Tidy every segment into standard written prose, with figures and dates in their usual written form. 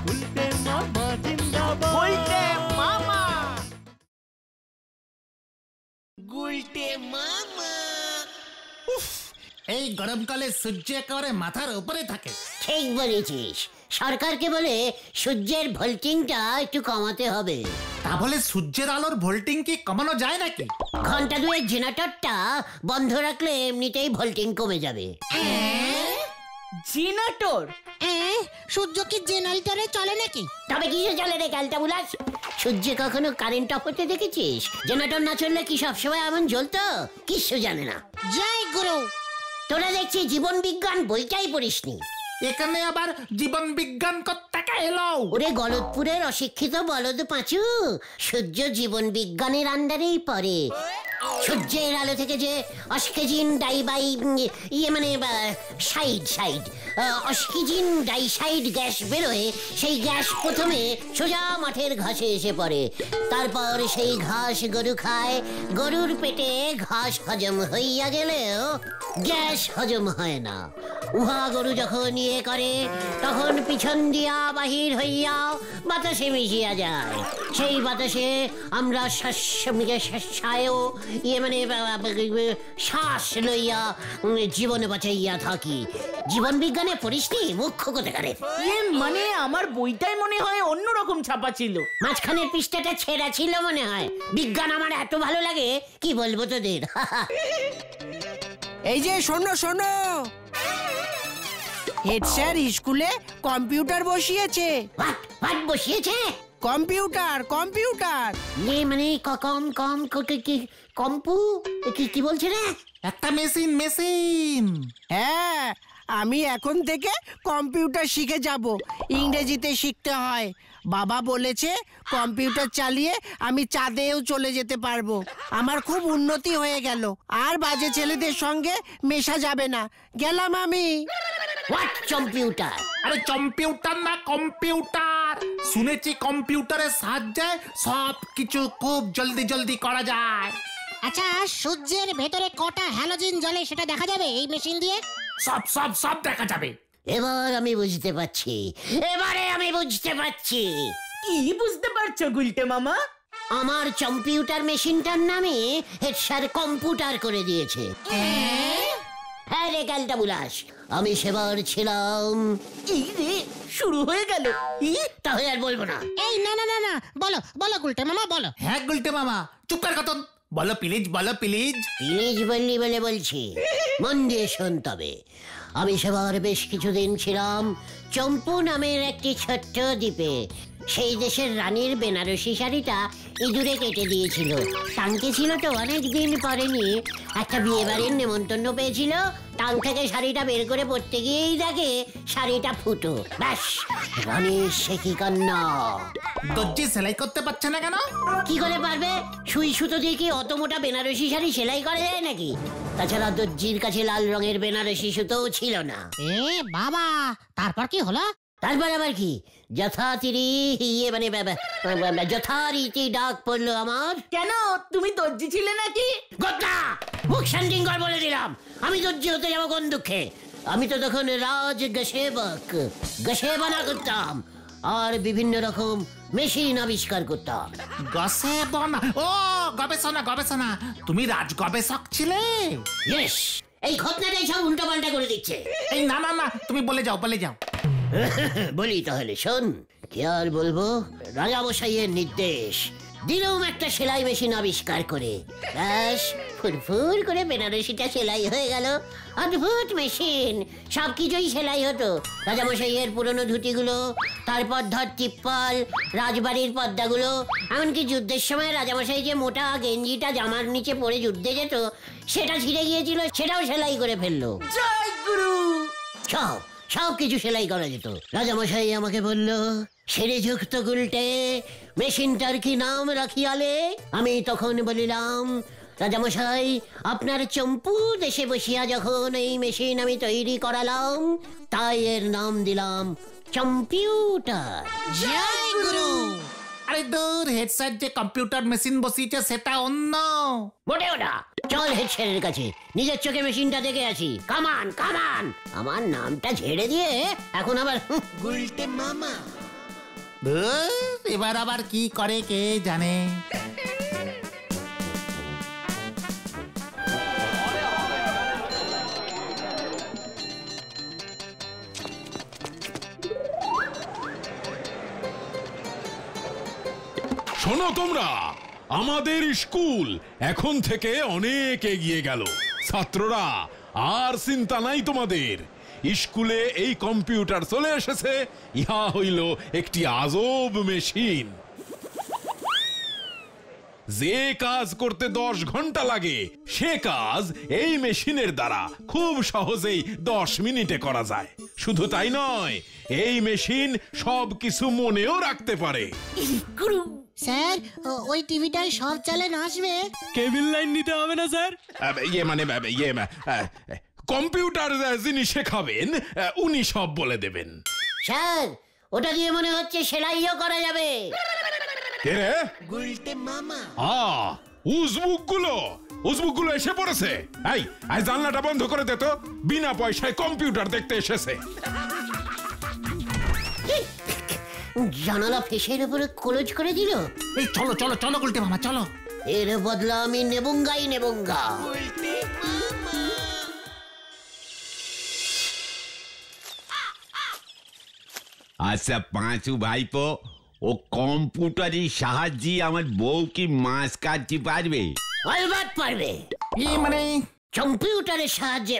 উল্টে মামা জিন্দাবাদ। উল্টে মামা। উল্টে মামা। উফ, এই গরমকালে সূর্য একেবারে মাথার উপরে থাকে। ঠিক বলেছিস, সরকারকে বলে সূর্যের ভোল্টিংটা একটু কমাতে হবে। তা বলে সূর্যের আলোর ভোল্টিং কি কমানো যায় নাকি? ঘন্টা দুয়েক জেনারেটরটা বন্ধ রাখলে এমনিতেই ভোল্টিং কমে যাবে। জেনারেটর? সূর্য কি জেনারেটরে চলে নাকি? তবে কিসে চলে রে ক্যালটাবুলাস? সূর্যে কখনো কারেন্ট অফ হতে দেখেছিস? জেনারেটর না চললে কি সবসময় এমন জ্বলতো? কিচ্ছু জানে না। জয় গুরু। তোরা দেখছি জীবন বিজ্ঞান বইটাই পড়িসনি। এখানে আবার জীবন বিজ্ঞান কোত্থেকে এলো? ওরে গলতপুরের অশিক্ষিত বলদ পাঁচু, সূর্য জীবন বিজ্ঞানের আন্ডারেই পড়ে। সূর্যের আলো থেকে যে অস্কিজিন ডাইবাই অস্কিজিন ডাইসাইড গ্যাস বেরোয়, সেই গ্যাস প্রথমে সোজা মাঠের ঘাসে এসে পড়ে। তারপর সেই ঘাস গরু খায়। গরুর পেটে ঘাস হজম হইয়া গেলেও গ্যাস হজম হয় না। উহা গরু যখন ইয়ে করে তখন পিছন দিয়া বাহির হইয়া বাতাসে মিশিয়া যায়। সেই বাতাসে আমরা শ্বাস লইয়া জীবন বাঁচাইয়া থাকি। জীবন বিজ্ঞানে পড়িসনি? মুখ্য কোথাকারে। মানে আমার বইটাই মনে হয় অন্যরকম ছাপা ছিল। মাঝখানের পৃষ্ঠাটা ছেঁড়া ছিল মনে হয়। বিজ্ঞান আমার এত ভালো লাগে কি বলবো তোদের। এই যে শোনো শোনো, হেড স্যার স্কুলে কম্পিউটার বসিয়েছে। পাঠ বসিয়েছে? কম্পিউটার কম্পিউটার মানে কম্পু কি বলছে রে? একটা মেশিন মেশিন। হ্যাঁ, আমি এখন থেকে কম্পিউটার শিখে যাব। ইংরেজিতে শিখতে হয়। বাবা বলেছে কম্পিউটার চালিয়ে আমি চাঁদেও চলে যেতে পারবো। আমার খুব উন্নতি হয়ে গেল, আর বাজে ছেলেদের সঙ্গে মেশা যাবে না। গেলাম আমি। What computer? আরে কম্পিউটার না, কম্পিউটার। শুনেছি কম্পিউটারের সাহায্যে সব কিছু খুব জলদি জলদি করা যায়। আচ্ছা, সূর্যের ভেতরে কটা হ্যালোজেন জ্বলে সেটা দেখা যাবে এই মেশিন দিয়ে? সব সব সব দেখা যাবে। এবার আমি বুঝতে পারছি, এবারে আমি বুঝতে পারছি। কি বুঝতে পারছো গুলটে মামা? আমার কম্পিউটার মেশিনটার নামে হেড স্যার কম্পিউটার করে দিয়েছে। হ্যাঁ রে ক্যালটাবুলাস, আমি সেবার ছিলাম। এই রে, শুরু হয়ে গেল। তাহলে আর বলবো না। এই না না না না, বলো বলো গুলটে মামা বলো। হ্যাঁ গুলটে মামা, চুপ কর কতন। বলো প্লিজ, বলো প্লিজ। প্লিজ বললি বলে বলছি, মন দিয়ে শোন তবে। আমি সেবার বেশ কিছুদিন ছিলাম চম্পু নামের একটি ছোট্ট দ্বীপে। সেই দেশের রানীর বেনারসি শাড়িটা ইঁদুরে কেটে দিয়েছিল। টাঙ্কে ছিল তো অনেক দিন পরেনি। একটা বিয়ে বাড়ির নেমন্তন্ন পেয়েছিল। টাং থেকে শাড়িটা বের করে পরতে গিয়েই দেখে শাড়িটা ফুটো। ব্যাস, রানীর সে কি কান্না। দর্জি সেলাই করতে পারছে না কেন? কি করে পারবে? সুই সুতো দিয়ে কি অত মোটা বেনারসি শাড়ি সেলাই করা যায় নাকি? তাছাড়া দর্জির কাছে লাল রঙের বেনারসি সুতোও ছিল না। এ বাবা, তারপর কি হলো? তারপর আবার কি, যথারীতি ডাক পড়লো আমার। কেন, তুমি দর্জি ছিলে নাকি? গোটা মুখ শান্তিঙ্কর বলে দিলাম। আমি দর্জি হতে যাবো কোন দুঃখে? আমি তো তখন রাজ গসেবনা করতাম, আর বিভিন্ন রকম মেশিন আবিষ্কার করতাম। গবেষণা? ও গবেষণা গবেষণা, তুমি রাজ গবেষক ছিলে? ইয়েস, এই ঘটনাটাই সব উল্টো পাল্টা করে দিচ্ছে। এই না না না, তুমি বলে যাও বলে যাও। বলি তাহলে শোন। কি আর বলবো, রাজামশাইয়ের নির্দেশ দিলুম একটা সেলাই মেশিন আবিষ্কার করে। ব্যাস, ফুরফুর করে বেনারসিটা সেলাই হয়ে গেল। অদ্ভুত মেশিন, সবকিছুই সেলাই হতো। রাজামশাইয়ের পুরনো ধুতিগুলো, তারপর ধর টিপ্পল, রাজবাড়ির পর্দাগুলো, এমনকি যুদ্ধের সময় রাজামশাই যে মোটা গেঞ্জিটা জামার নিচে পরে যুদ্ধে যেত, সেটা ছিঁড়ে গিয়েছিল, সেটাও সেলাই করে ফেললো। জয় গুরু। সব কিছু সেলাই করা যেত। রাজামশাই আমাকে বলল, শ্রীযুক্ত গুলটে, মেশিনটার কি নাম রাখিয়ালে? আমি তখন বলিলাম, রাজামশাই, আপনার চম্পু দেশে বসিয়া যখন এই মেশিন আমি তৈরি করালাম, তাই এর নাম দিলাম কম্পিউটার। জয় গুরু। আরে দূর, হেড স্যার যে কম্পিউটার মেশিন বসিয়েছে সেটা অন্য। মোটেও না। চল হেড স্যারের কাছে, নিজের চোখে মেশিনটা দেখে আসি। কামান কামান। আমার নামটা ঝেড়ে দিয়ে এখন আবার গুলটে মামা। ধুর, এবার আবার কি করে কে জানে। শোনো তোমরা, আমাদের স্কুল এখন থেকে অনেক এগিয়ে গেল। ছাত্ররা, আর চিন্তা নাই তোমাদের। স্কুলে এই কম্পিউটার চলে এসেছে। ইহা হইল একটি আজব মেশিন। যে কাজ করতে 10 ঘন্টা লাগে সে কাজ এই মেশিনের দ্বারা খুব সহজেই 10 মিনিটে করা যায়। শুধু তাই নয়, এই মেশিন সবকিছু মনেও রাখতে পারে। স্যার, ওই টিভিটায় সব চ্যানেল আসবে? কেবিল লাইন নিতে হবে না স্যার? কম্পিউটার যিনি শেখাবেন উনি সব বলে দেবেন। স্যার, ওটা দিয়ে মনে হচ্ছে সেলাইও করা যাবে। উজবুকগুলো এসে পড়েছে। এই জানলাটা বন্ধ করে দে তো, বিনা পয়সায় কম্পিউটার দেখতে এসেছে। জানালা ফেসের উপরে ক্লোজ করে দিল। এই চলো চলো চলো গুলটে মামা, চলো। এর বদলা আমি নেবুঙ্গাই নেবুঙ্গা। আচ্ছা পাঁচু ভাইপো, ও কম্পিউটারের সাহায্যে আমার বউ কি মাছ কাটতে পারবে? অলবাত পারবে। মানে কম্পিউটারের সাহায্যে,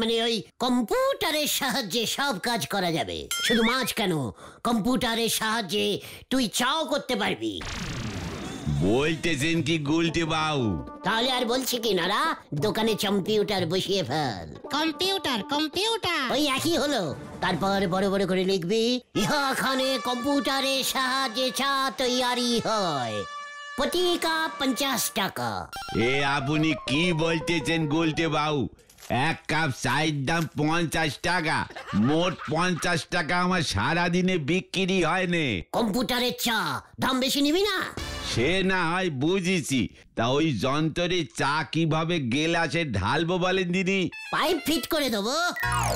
মানে ওই কম্পিউটারের সাহায্যে সব কাজ করা যাবে। শুধু মাছ কেন, কম্পিউটারের সাহায্যে তুই চাও করতে পারবি। বলতেছেন কি গুলটে বাবু? তাহলে আর বলছি কি নারা, দোকানে কম্পিউটার বসিয়ে ফেল। কম্পিউটার কম্পিউটার ওই একই হলো। তারপর বড় বড় করে লিখবি, ইহাখানে কম্পিউটারের সাহায্যে চা তৈয়ারি হয়, প্রতি কাপ 50 টাকা। এ আপনি কি বলতেছেন গুলটে বাবু? এক কাপ চায়ের দাম 50 টাকা, মোট 50 টাকা আমার সারাদিনে বিক্রি হয় না। কম্পিউটারের চা দাম বেশি নিবি না? সে না হয় বুঝেছি, তা ওই যন্ত্রে চা কিভাবে গেলাসে ঢালবো বলেন দিদি? পাইপ ফিট করে দেবো,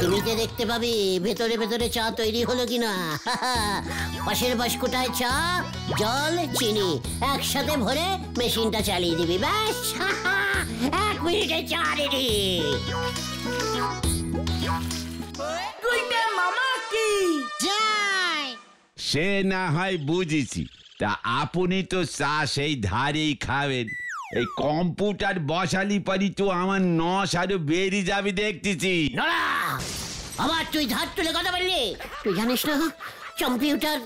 টিভিতে দেখতে পাবি ভেতরে ভেতরে চা তৈরি হলো কিনা। পাশের বাস্কটায় চা, জল, চিনি একসাথে ভরে মেশিনটা চালিয়ে দিবি, ব্যাস 1 মিনিটে চা রেডি। গুলটে মামা কি জয়। সে না হয় বুঝেছি, তা আপনি তো চা সেই ধারেই খাবেন। এই কম্পিউটার বসালি পারি তো আমার নস আরো বেরিয়ে যাবে দেখতেছি। নড়া, আবার তুই ধার তুলে কথা বললি? তুই জানিস না কম্পিউটার,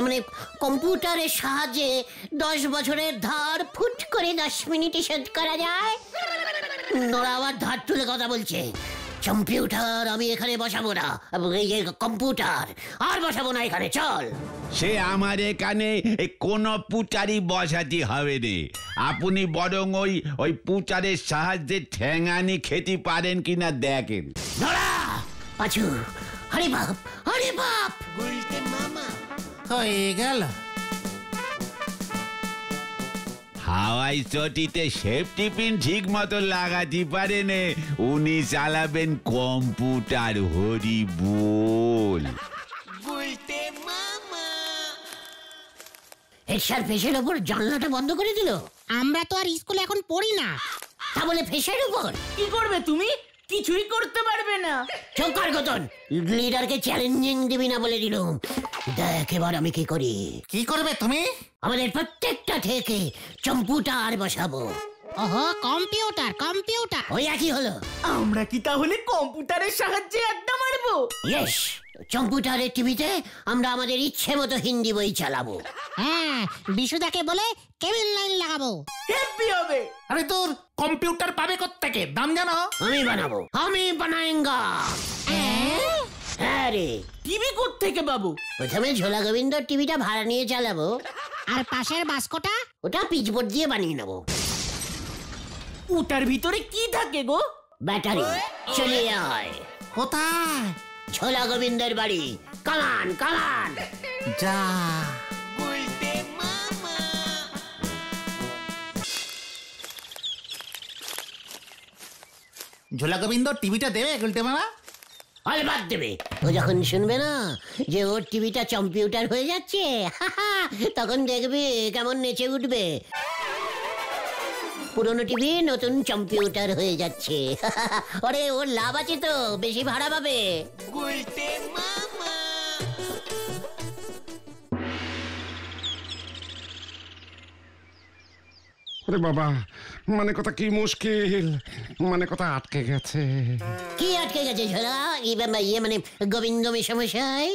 মানে কম্পিউটারের সাহায্যে 10 বছরের ধার ফুট করে 10 মিনিটে শোধ করা যায়। নড়া আবার ধার তুলে কথা বলছে। কম্পিউটার আমি এখানে বসাবো না, এই কম্পিউটার আর বসাবো না এখানে, চল। সে আমার এখানে কোন পুটারি বসাতে হবে রে। আপনি বরং ওই পুটারের সাহায্যে ঠ্যাঙানি খেতে পারেন কিনা দেখেন। নড়া, পাঁচু, আরে বাপ, আরে বাপ। হয়ে গেল। হাওয়াই চটিতে সেফটি পিন ঠিক মতো লাগাতে পারেন, উনি চালাবেন কম্পিউটার। হরি বল। হেডস্যার ফেসের উপর জানলাটা বন্ধ করে দিল। আমরা তো আর স্কুলে এখন পড়ি না। তা বলে ফেসের উপর কি করবে তুমি? কিছুই করতে পারবে না। চৌকার গতন, লিডারকে চ্যালেঞ্জিং দিবি না বলে দিলুম। দেখ এবার আমি কি করি। কি করবে তুমি? আমাদের প্রত্যেকটা থেকে কম্পিউটার বসাবো। ওহো, কম্পিউটার কম্পিউটার। ওই একই হলো। আমরা কি তাহলে কম্পিউটারের সাহায্যে আড্ডা মারবো? ইয়েস, কম্পিউটারের টিভিতে আমরা আমাদের ইচ্ছে মতো হিন্দি বই চালাবো। হ্যাঁ, বিশুদাকে বলে কেবিল লাইন লাগাবো। হ্যাপি হবে। আরে তোর কম্পিউটার পাবে কোত্থেকে? দাম জানো? আমি বানাবো, আমি বানায়েঙ্গা। হ্যাঁ রে, টিভি কোত্থেকে পাবো? প্রথমে ঝোলা গোবিন্দ টিভিটা ভাড়া নিয়ে চালাবো, আর পাশের বাস্কটা? ওটা পিচবোর্ড দিয়ে বানিয়ে নেবো। ওটার ভিতরে কি থাকে গো? ব্যাটারি। চলে আয়। কোথায়? ঝোলা গোবিন্দের বাড়ি। কামান কামান। যা। ঝোলা গোবিন্দ টিভিটা দেবে গুলটে মামা? অলবাদ দেবে। ও যখন শুনবে না যে ওর টিভিটা কম্পিউটার হয়ে যাচ্ছে, তখন দেখবে কেমন নেচে উঠবে। পুরনো টিভি নতুন কম্পিউটার হয়ে যাচ্ছে। আরে ওর লাভ আছে তো, বেশি ভাড়া পাবে। আরে বাবা, মানে কথা কি মুশকিল, মানে কথা আটকে গেছে। কি আটকে গেছে ঝোলা? ইয়ে মানে গোবিন্দ মেশামশাই,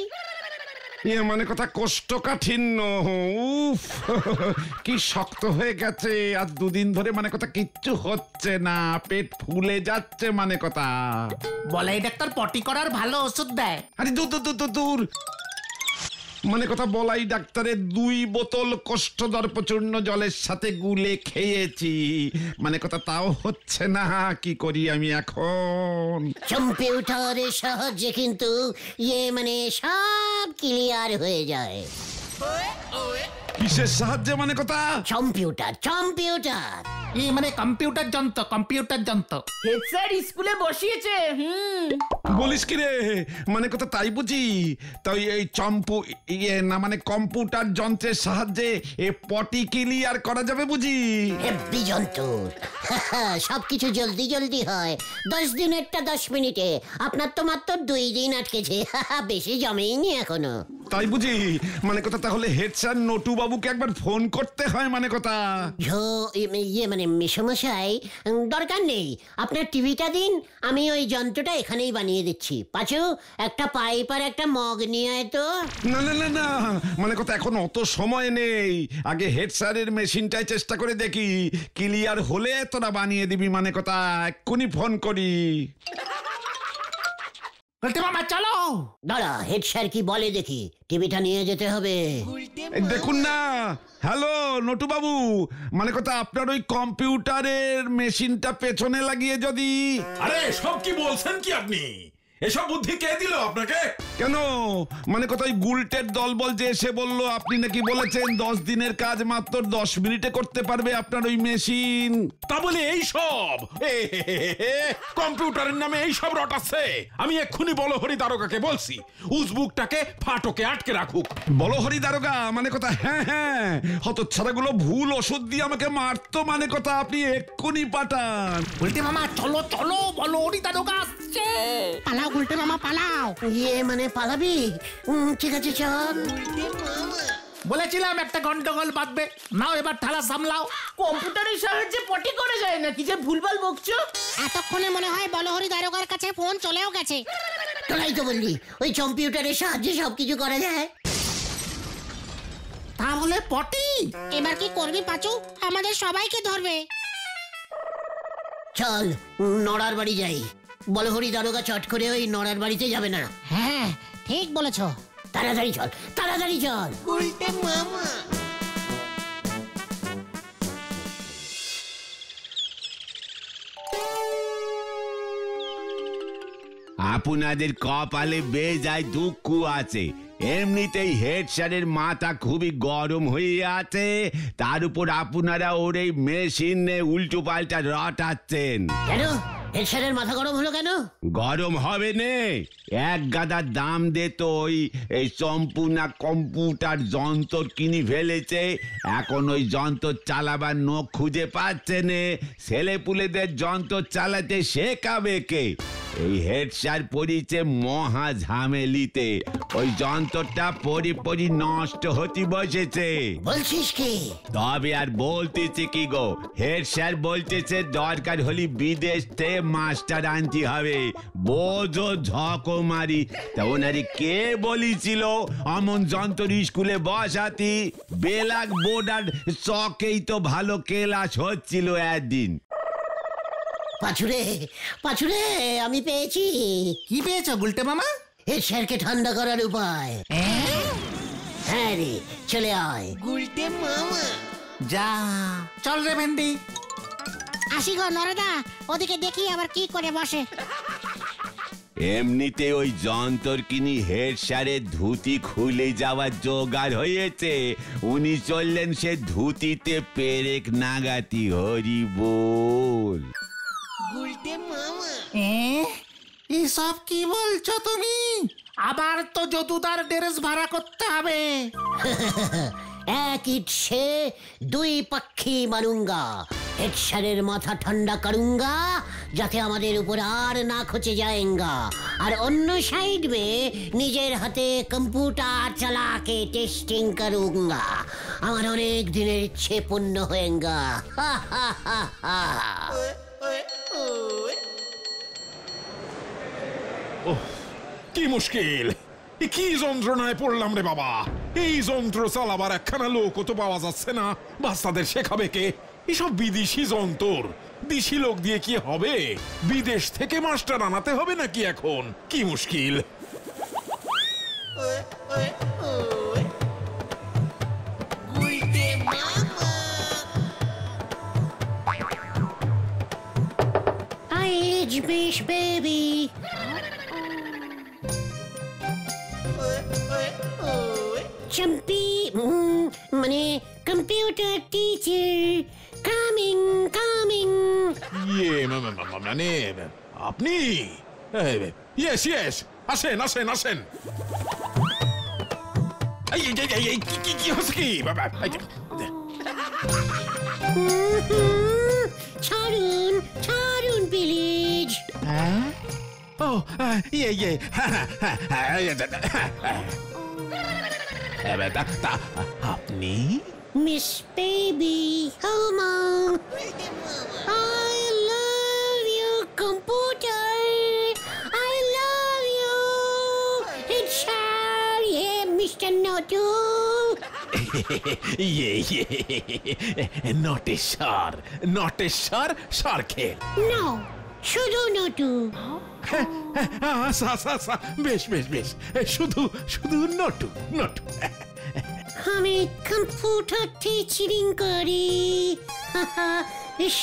ইয়ে মানে কথা কোষ্ঠকাঠিন্য। উফ, কি শক্ত হয়ে গেছে। আর দুদিন ধরে মানে কথা কিচ্ছু হচ্ছে না, পেট ফুলে যাচ্ছে মানে কথা। বলাই ডাক্তার পটি করার ভালো ওষুধ দেয়। আরে দূর দূর দূর দূর, মানে কথা বলাই ডাক্তারের 2 বোতল কোষ্ঠদর্পচূর্ণ জলের সাথে গুলে খেয়েছি, মানে কথা তাও হচ্ছে না। কি করি আমি এখন? কম্পিউটারের সাহায্যে কিন্তু ইয়ে মানে সব ক্লিয়ার হয়ে যায়। কিসের সাহায্যে মানে কথা? কম্পিউটার কম্পিউটার মানে কম্পিউটার যন্ত্র, কম্পিউটার যন্ত্র। হেড স্যার স্কুলে বসিয়েছে। বলিস কি রে? মানে কথা তাই বুঝি? তাই এই ইয়ে না মানে কম্পিউটার যন্ত্রের সাহায্যে এ পটি ক্লিয়ার করা যাবে বুঝি? হেব্বি যন্ত্র, সবকিছু জলদি জলদি হয়। 10 দিনেরটা 10 মিনিটে। আপনার তো মাত্র 2 দিন আটকেছে। বেশি জমেইনি এখনো। তাই বুঝি? মানে কথা তাহলে হেড স্যার নটু বাবুকে একবার ফোন করতে হয় মানে কথা। ইয়ে মানে মেশামশাই, দরকার নেই, আপনার টিভিটা দিন, আমি ওই যন্ত্রটা এখানেই বানিয়ে দিচ্ছি। পাঁচু, একটা পাইপ আর একটা মগ নিয়ে আয় তো। না না না না, মানে কথা এখন অত সময় নেই। আগে হেড স্যারের মেশিনটাই চেষ্টা করে দেখি, ক্লিয়ার হলে তোরা বানিয়ে দিবি মানে কথা। এক্ষুনি ফোন করি। বলতে মামা চলো। দাঁড়া, হেড স্যার কি বলে দেখি। টিভিটা নিয়ে যেতে হবে। দেখুন না। হ্যালো নটু বাবু, মানে কথা আপনার ওই কম্পিউটারের মেশিনটা পেছনে লাগিয়ে যদি। আরে সব কি বলছেন কি আপনি? এসব বুদ্ধি কে দিল আপনাকে? কেন? মানে কথা ওই গুলটের দলবল যে এসে বলল আপনি নাকি বলেছেন 10 দিনের কাজ মাত্র 10 মিনিটে করতে পারবে আপনার ওই মেশিন। তা বলে এই সব কম্পিউটারের নামে এই সব রটাচ্ছে। আমি এক্ষুনি বলহরি দারোগাকে বলছি উজবুকটাকে ফাটকে আটকে রাখুক। বলহরি দারোগা মানে কথা? হ্যাঁ হ্যাঁ, হতচ্ছাড়াগুলো ভুল ওষুধ দিয়ে আমাকে মারতো মানে কথা। আপনি এক্ষুনি পাঠান। বলতে মামা চলো চলো, বলহরি দারোগা আসছে। পালাও গুলটে মামা পালাও। ইয়ে মানে পালাবি? ঠিক আছে চল। বলেছিলাম একটা গন্ডগোল বাঁধবে। নাও এবার ঠালা সামলাও। কম্পিউটারের সাহায্যে পটি করা যায় না, কি যে ভুলভাল বকছো। এতক্ষণে মনে হয় বলহরি দারোগার কাছে ফোন চলেও গেছে। তোরাই তো বললি ওই কম্পিউটারের সাহায্যে সবকিছু করা যায়। তাহলে পটি এবার কি করবি পাঁচু? আমাদের সবাইকে ধরবে। চল নড়ার বাড়ি যাই। বলহরি দারোগা চট করে ওই নড়ার বাড়িতে যাবে না। হ্যাঁ ঠিক বলেছো। তাড়াতাড়ি চল, তাড়াতাড়ি চল। আপনাদের কপালে বেজায় দুঃখ আছে। এমনিতেই হেড স্যারের মাথা খুবই গরম হয়ে আছে, তার উপর আপনারা ওর এই মেশিনে উল্টো পাল্টা রটাচ্ছেন। কেন হেড স্যারের মাথা গরম হলো কেন? গরম হবে নে, এক গাদার দাম দে তো এই সম্পূর্ণ কম্পিউটার যন্ত্র কিনে ফেলেছে। এখন ওই যন্ত্র চালাবার নখ খুঁজে পাচ্ছে নে। ছেলেপুলেদের যন্ত্র চালাতে শেখাবে কে? এই হেড স্যার পড়িছে মহা ঝামেলিতে। ওই যন্ত্রটা পরি নষ্ট হতে বসেছে। বলছিস কি? তবে আর বলতেছে কি গো, হেড স্যার বলতেছে দরকার হলে বিদেশ থেকে মাস্টার আনতে হবে। বোঝো ঝকমারি। তা ওনারে কে বলেছিল অমন যন্ত্র স্কুলে বসাতি? বেলাক বোর্ডার চকেই তো ভালো ক্লাস হচ্ছিল একদিন। পাছুরে পাছুরে, আমি পেয়েছি। কি পেয়েছো গুলটে মামা? হেড স্যারকে ঠান্ডা করার উপায়। হ্যাঁ রে, চলে আয়। যা চল রে ভেন্ডি। আসি গো নরদা, ওদিকে দেখি আবার কি করে বসে। এমনিতে ওই যন্ত্র কিনি হেড স্যারের ধুতি খুলে যাওয়ার জোগাড় হয়েছে। উনি চললেন সে ধুতিতে পেরেক নাগাতি। হরি বল। এসব কি বলছো তুমি? আবার তো যদুদার ড্রেস ভাড়া করতে হবে। এক ইট সে দুই পক্ষী মারুঙ্গা। হেড স্যারের মাথা ঠান্ডা করুঙ্গা যাতে আমাদের উপর আর না খচে যায়েঙ্গা, আর অন্য সাইড মে নিজের হাতে কম্পিউটার চালাকে টেস্টিং করুঙ্গা। আমার অনেক দিনের ইচ্ছে পূর্ণ হয়েঙ্গা। কি মুশকিল, কি যন্ত্রণায় পড়লাম রে বাবা। এই যন্ত্র চালাবার একখানা লোক তো পাওয়া যাচ্ছে না। বাচ্চাদের শেখাবে কে? এসব বিদেশি যন্ত্র, দেশি লোক দিয়ে কি হবে? বিদেশ থেকে মাস্টার আনাতে হবে নাকি এখন? কি মুশকিল। বেবি চম্পি মানে কম্পিউটার টিচার কামিং কামিং। মানে আপনি? ইয়েস ইয়েস, আসেন আসেন আসেন। কি হচ্ছে কি? ছাড়ুন ছাড়ুন প্লিজ। আপনি? Miss baby Homo. I love you computer, I love you. It's sorry, Mr. Notu. Nateshwar Sarkhel. No, শুধু নটু। বেশ বেশ বেশ, শুধু শুধু নটু নটু। আমি কম্পিউটার টিচিং করি।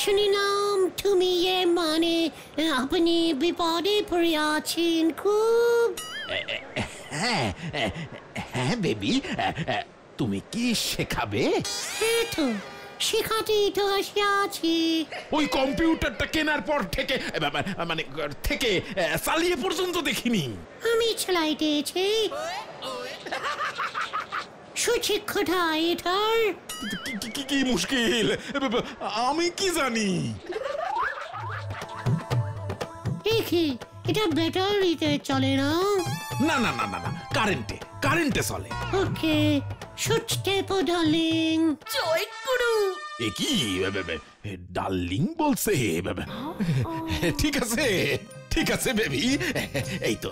শুনিলাম তুমি এর মানে আপনি বিপদে পড়ে আছেন খুব। হ্যাঁ হ্যাঁ বেবি, তুমি কি শেখাবে? হ্যাঁ তো শেখাতেই তো আছি। ওই কম্পিউটারটা কেনার পর থেকে মানে থেকে চালিয়ে পর্যন্ত দেখিনি। আমি চালাইতেছি। সঠিক কোথায় এটার? কি মুশকিল, আমি কি জানি। দেখি এটা ব্যাটারিতে চলে না? না না না না না, কারেন্টে চলে। ওকে, সুইচ টেপো ডার্লিং। জয় গুরু। এ কি ডার্লিং বলছে? ঠিক আছে ঠিক আছে বেবি, এই তো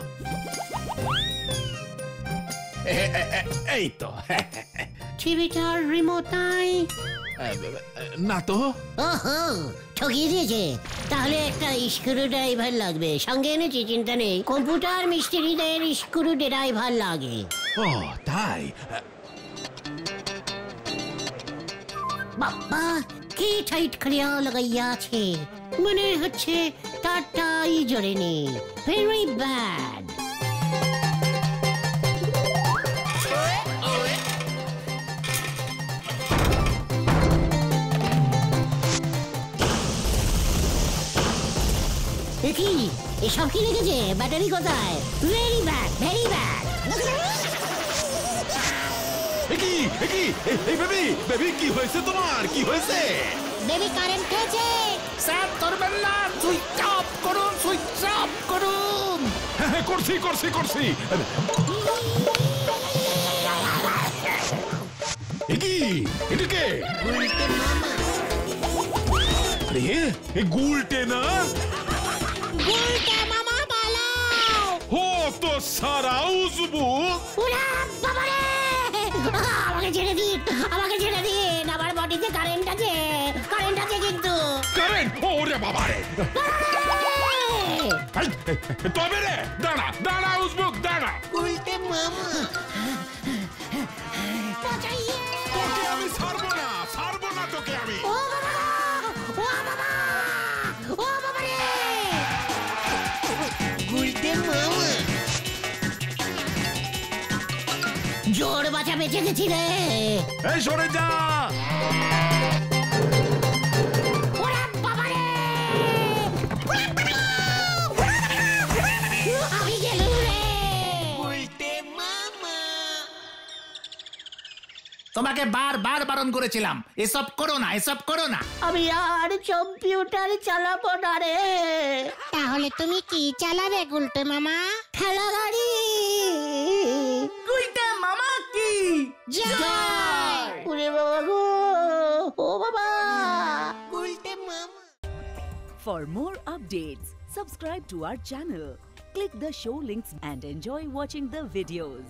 এই তো। টিভিটার রিমোট নাই? না তো। ওহো, ঠকিয়ে দিয়েছে। তাহলে একটা স্ক্রু ড্রাইভার লাগবে। সঙ্গে এনেছি, চিন্তা নেই। কম্পিউটার মিস্ত্রিদের স্ক্রু ড্রাইভার লাগে। ও তাই? বাবা কি টাইট করিয়া লাগাইয়া আছে, মনে হচ্ছে তারটাই জড়েনি। Very bad. কি এসব কি লেগেছে? ব্যাটারি কোথায়? Very bad very bad. Baby কি হয়েছে তোমার? কি হয়েছে? বেবি কারেন্ট খেয়েছে। স্যার ধরবেন না, সুইচ অফ করুন, সুইচ অফ করুন। হ্যাঁ করছি করছি করছি। এটা কে? গুলটে না? গুলটে মামা পালাও। ও তো সারা উজবু। ওরা বাবা রে, আমাকে ছেড়ে দিন, আমাকে ছেড়ে দিন। আমার বডিতে কারেন্ট আছে, কারেন্ট আছে কিন্তু। কারেন্ট? ওরে বাবা রে। তবে রে দাঁড়া দাঁড়া উজবুক দাঁড়া। গুলটে মামা, তোকে আমি ছাড়বো না তোকে আমি। ও বাবা, ও বাবা, ও বাবা রে। গুলটে মামা, জোর বাঁচা বেঁচে গেছি রে। এই সরে যা। ওরা বাবা রে। তোমাকে বারবার বারণ করেছিলাম এসব করো না, এসব করো না। আমি আর কম্পিউটার চালাবো না রে। তাহলে তুমি কি চালাবে গুলটে মামা? ঠেলা গাড়ি। গুলটে মামা কি জয়! ওরে বাবা গো, ও বাবা। For more updates, subscribe to our channel, click the show links and enjoy watching the videos.